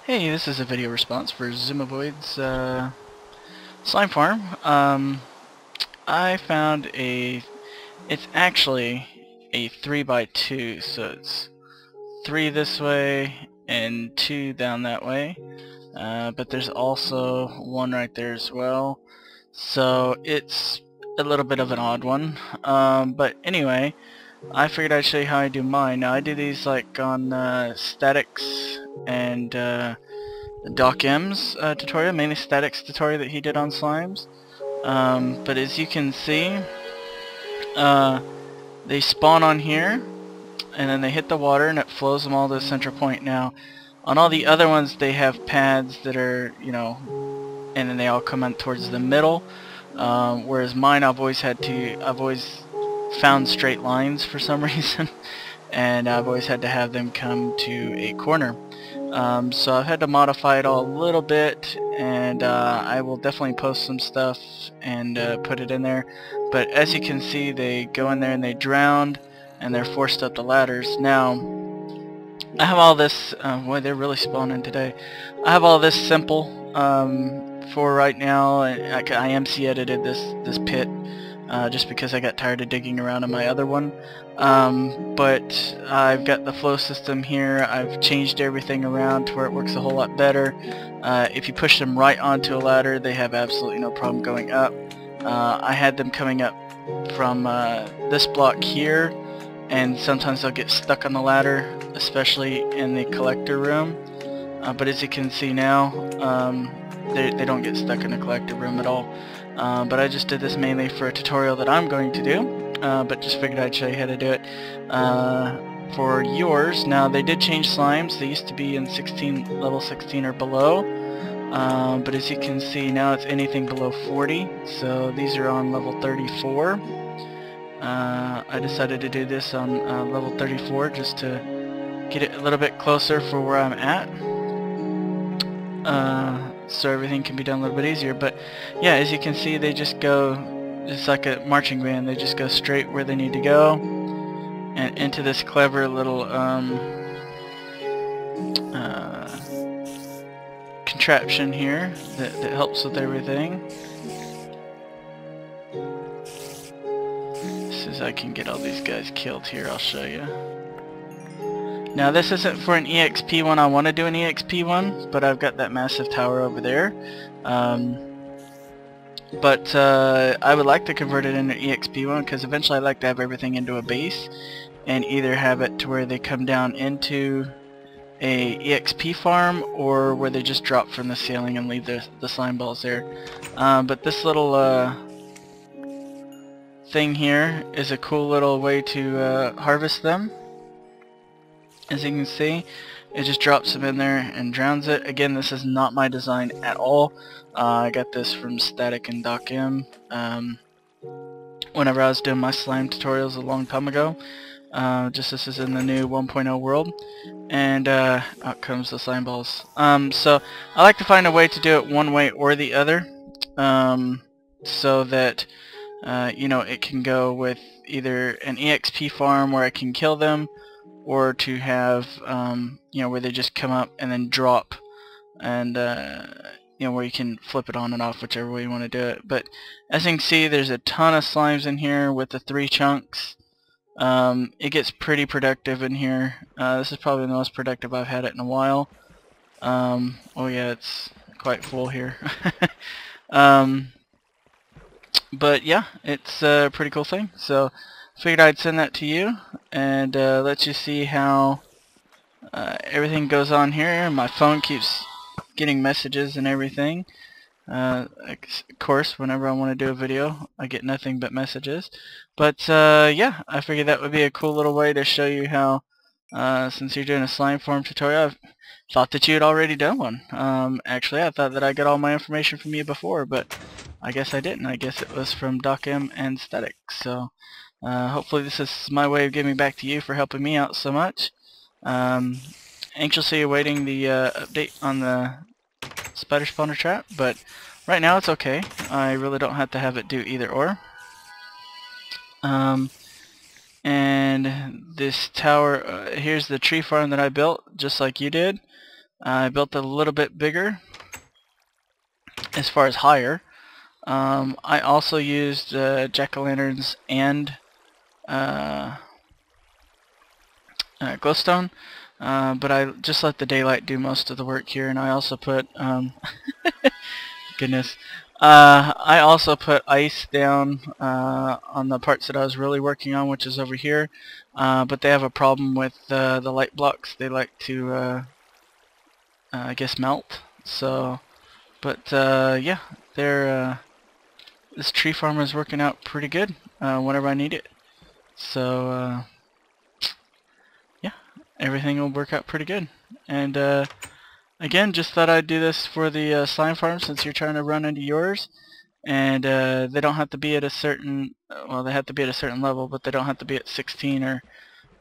Hey, this is a video response for xisuma slime farm. I found it's actually a 3x2, so it's 3 this way and 2 down that way. But there's also 1 right there as well. So it's a little bit of an odd one. But anyway, I figured I'd show you how I do mine. Now I do these like on statics and Doc M's tutorial, mainly statics tutorial that he did on slimes. But as you can see, they spawn on here, and then they hit the water, and it flows them all to the center point. Now, on all the other ones, they have pads that are, and then they all come in towards the middle. Whereas mine, I've always found straight lines for some reason, and I've always had to have them come to a corner. So I've had to modify it all a little bit, and I will definitely post some stuff and put it in there. But as you can see, they go in there and they drown, and they're forced up the ladders. Now, I have all this, boy, they're really spawning today. I have all this simple for right now. I IMC edited this pit just because I got tired of digging around in my other one. But I've got the flow system here. I've changed everything around to where it works a whole lot better. If you push them right onto a ladder, they have absolutely no problem going up. I had them coming up from this block here, and sometimes they'll get stuck on the ladder, especially in the collector room. But as you can see now, they don't get stuck in the collector room at all. But I just did this mainly for a tutorial that I'm going to do, but just figured I'd show you how to do it for yours. Now, they did change slimes. They used to be in level 16 or below, but as you can see now, it's anything below 40. So these are on level 34. I decided to do this on level 34 just to get it a little bit closer for where I'm at. So everything can be done a little bit easier. But yeah, as you can see, they just go, it's like a marching band, they just go straight where they need to go and into this clever little contraption here that helps with everything. As soon as I can get all these guys killed here, I'll show you. Now, this isn't for an EXP one. I want to do an EXP one, but I've got that massive tower over there. But I would like to convert it into an EXP one, because eventually I'd like to have everything into a base and either have it to where they come down into a EXP farm, or where they just drop from the ceiling and leave the slime balls there. But this little thing here is a cool little way to harvest them. As you can see, it just drops them in there and drowns it. Again, this is not my design at all. I got this from Static and Doc M whenever I was doing my slime tutorials a long time ago. Just this is in the new 1.0 world, and out comes the slime balls. So I like to find a way to do it one way or the other, so that it can go with either an EXP farm where I can kill them, or to have where they just come up and then drop, and where you can flip it on and off, whichever way you want to do it. But as you can see, there's a ton of slimes in here with the 3 chunks. It gets pretty productive in here. This is probably the most productive I've had it in a while. Oh yeah, it's quite full here. But yeah, it's a pretty cool thing. So figured I'd send that to you and let you see how everything goes on here. My phone keeps getting messages and everything. Of course, whenever I want to do a video, I get nothing but messages. But yeah, I figured that would be a cool little way to show you how, since you're doing a slime farm tutorial, I thought that you had already done one. Actually, I thought that I got all my information from you before, but I guess I didn't. I guess it was from Doc M and Static. So hopefully this is my way of giving back to you for helping me out so much. Anxiously awaiting the update on the spider spawner trap, but right now it's okay. I really don't have to have it do either or. And this tower, here's the tree farm that I built, just like you did. I built it a little bit bigger as far as higher. I also used jack-o'-lanterns and glowstone, but I just let the daylight do most of the work here, and I also put goodness. I also put ice down on the parts that I was really working on, which is over here. But they have a problem with the light blocks. They like to, I guess, melt. So, but yeah, this tree farm is working out pretty good whenever I need it. So, yeah, everything will work out pretty good. And again, just thought I'd do this for the slime farm since you're trying to run into yours. And they don't have to be at a certain, well, they have to be at a certain level, but they don't have to be at 16 or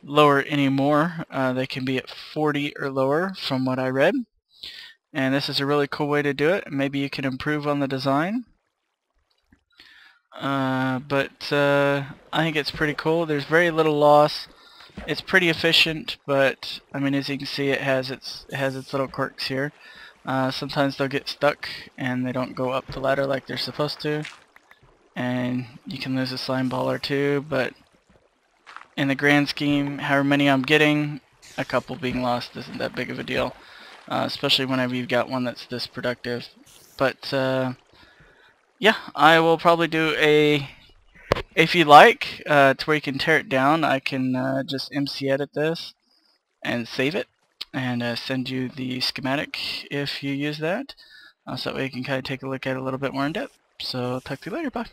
lower anymore. They can be at 40 or lower from what I read. And this is a really cool way to do it. Maybe you can improve on the design. But I think it's pretty cool. There's very little loss. It's pretty efficient, but I mean, as you can see, it has its little quirks here. Sometimes they'll get stuck and they don't go up the ladder like they're supposed to, and you can lose a slime ball or two, but in the grand scheme, however many I'm getting, a couple being lost isn't that big of a deal, especially whenever you've got one that's this productive. But yeah, I will probably do if you like, to where you can tear it down. I can just MC edit this and save it and send you the schematic if you use that, so that way you can kind of take a look at it a little bit more in depth. So talk to you later, bye.